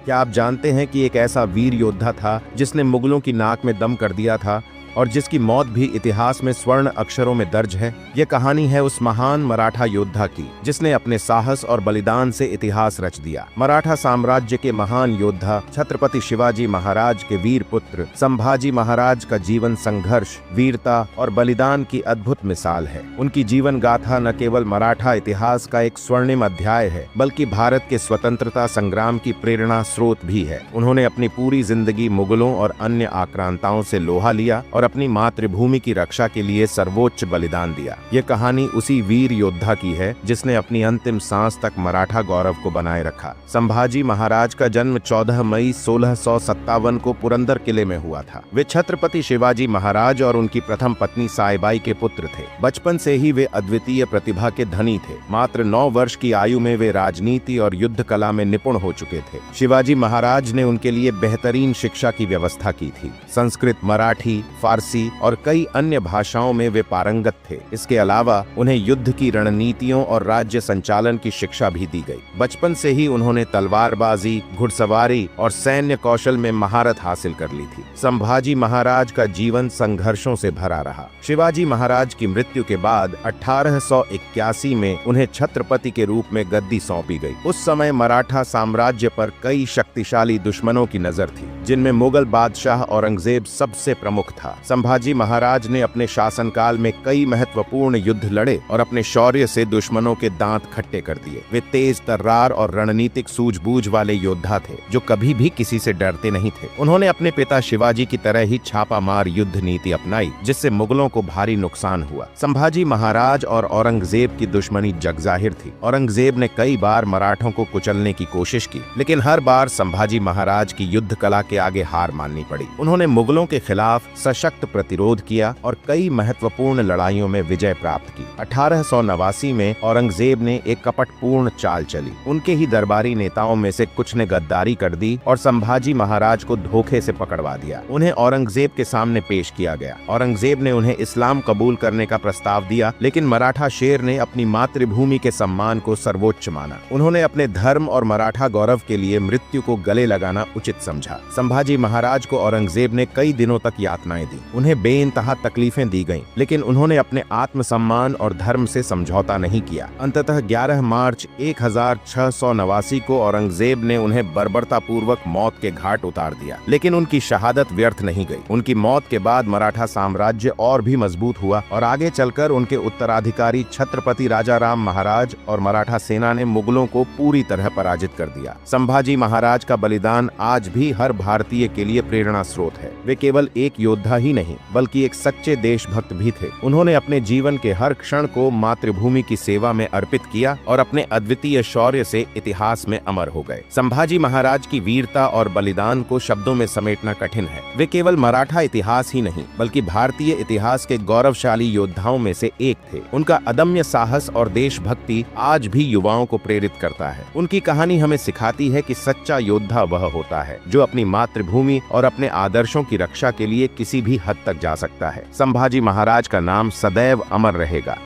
क्या आप जानते हैं कि एक ऐसा वीर योद्धा था जिसने मुगलों की नाक में दम कर दिया था और जिसकी मौत भी इतिहास में स्वर्ण अक्षरों में दर्ज है? ये कहानी है उस महान मराठा योद्धा की जिसने अपने साहस और बलिदान से इतिहास रच दिया। मराठा साम्राज्य के महान योद्धा छत्रपति शिवाजी महाराज के वीर पुत्र संभाजी महाराज का जीवन संघर्ष, वीरता और बलिदान की अद्भुत मिसाल है। उनकी जीवन गाथा न केवल मराठा इतिहास का एक स्वर्णिम अध्याय है, बल्कि भारत के स्वतंत्रता संग्राम की प्रेरणा स्रोत भी है। उन्होंने अपनी पूरी जिंदगी मुगलों और अन्य आक्रांताओं से लोहा लिया और अपनी मातृभूमि की रक्षा के लिए सर्वोच्च बलिदान दिया। ये कहानी उसी वीर योद्धा की है जिसने अपनी अंतिम सांस तक मराठा गौरव को बनाए रखा। संभाजी महाराज का जन्म 14 मई 1657 को पुरंदर किले में हुआ था। वे छत्रपति शिवाजी महाराज और उनकी प्रथम पत्नी साईबाई के पुत्र थे। बचपन से ही वे अद्वितीय प्रतिभा के धनी थे। मात्र 9 वर्ष की आयु में वे राजनीति और युद्ध कला में निपुण हो चुके थे। शिवाजी महाराज ने उनके लिए बेहतरीन शिक्षा की व्यवस्था की थी। संस्कृत, मराठी, फारसी और कई अन्य भाषाओं में वे पारंगत थे। इसके अलावा उन्हें युद्ध की रणनीतियों और राज्य संचालन की शिक्षा भी दी गई। बचपन से ही उन्होंने तलवारबाजी, घुड़सवारी और सैन्य कौशल में महारत हासिल कर ली थी। संभाजी महाराज का जीवन संघर्षों से भरा रहा। शिवाजी महाराज की मृत्यु के बाद 1881 में उन्हें छत्रपति के रूप में गद्दी सौंपी गई। उस समय मराठा साम्राज्य पर कई शक्तिशाली दुश्मनों की नजर थी, जिनमें मुगल बादशाह औरंगजेब सबसे प्रमुख था। संभाजी महाराज ने अपने शासनकाल में कई महत्वपूर्ण युद्ध लड़े और अपने शौर्य से दुश्मनों के दांत खट्टे कर दिए। वे तेज तर्रार और रणनीतिक सूझबूझ वाले योद्धा थे जो कभी भी किसी से डरते नहीं थे। उन्होंने अपने पिता शिवाजी की तरह ही छापामार युद्ध नीति अपनाई, जिससे मुगलों को भारी नुकसान हुआ। संभाजी महाराज और औरंगजेब की दुश्मनी जगजाहिर थी। औरंगजेब ने कई बार मराठों को कुचलने की कोशिश की, लेकिन हर बार संभाजी महाराज की युद्ध कला के आगे हार माननी पड़ी। उन्होंने मुगलों के खिलाफ सशक्त प्रतिरोध किया और कई महत्वपूर्ण लड़ाइयों में विजय प्राप्त की। 1889 में औरंगजेब ने एक कपटपूर्ण चाल चली। उनके ही दरबारी नेताओं में से कुछ ने गद्दारी कर दी और संभाजी महाराज को धोखे से पकड़वा दिया। उन्हें औरंगजेब के सामने पेश किया गया। औरंगजेब ने उन्हें इस्लाम कबूल करने का प्रस्ताव दिया, लेकिन मराठा शेर ने अपनी मातृभूमि के सम्मान को सर्वोच्च माना। उन्होंने अपने धर्म और मराठा गौरव के लिए मृत्यु को गले लगाना उचित समझा। संभाजी महाराज को औरंगजेब ने कई दिनों तक यातनाएं दी। उन्हें बेइंतहा तकलीफें दी गईं, लेकिन उन्होंने अपने आत्मसम्मान और धर्म से समझौता नहीं किया। अंततः 11 मार्च 1689 को औरंगजेब ने उन्हें बर्बरतापूर्वक मौत के घाट उतार दिया, लेकिन उनकी शहादत व्यर्थ नहीं गई। उनकी मौत के बाद मराठा साम्राज्य और भी मजबूत हुआ और आगे चलकर उनके उत्तराधिकारी छत्रपति राजाराम महाराज और मराठा सेना ने मुगलों को पूरी तरह पराजित कर दिया। संभाजी महाराज का बलिदान आज भी हर भारतीय के लिए प्रेरणा स्रोत है। वे केवल एक योद्धा ही नहीं, बल्कि एक सच्चे देशभक्त भी थे। उन्होंने अपने जीवन के हर क्षण को मातृभूमि की सेवा में अर्पित किया और अपने अद्वितीय शौर्य से इतिहास में अमर हो गए। संभाजी महाराज की वीरता और बलिदान को शब्दों में समेटना कठिन है। वे केवल मराठा इतिहास ही नहीं, बल्कि भारतीय इतिहास के गौरवशाली योद्धाओं में से एक थे। उनका अदम्य साहस और देशभक्ति आज भी युवाओं को प्रेरित करता है। उनकी कहानी हमें सिखाती है कि सच्चा योद्धा वह होता है जो अपनी मातृभूमि और अपने आदर्शों की रक्षा के लिए किसी भी हद तक जा सकता है। संभाजी महाराज का नाम सदैव अमर रहेगा।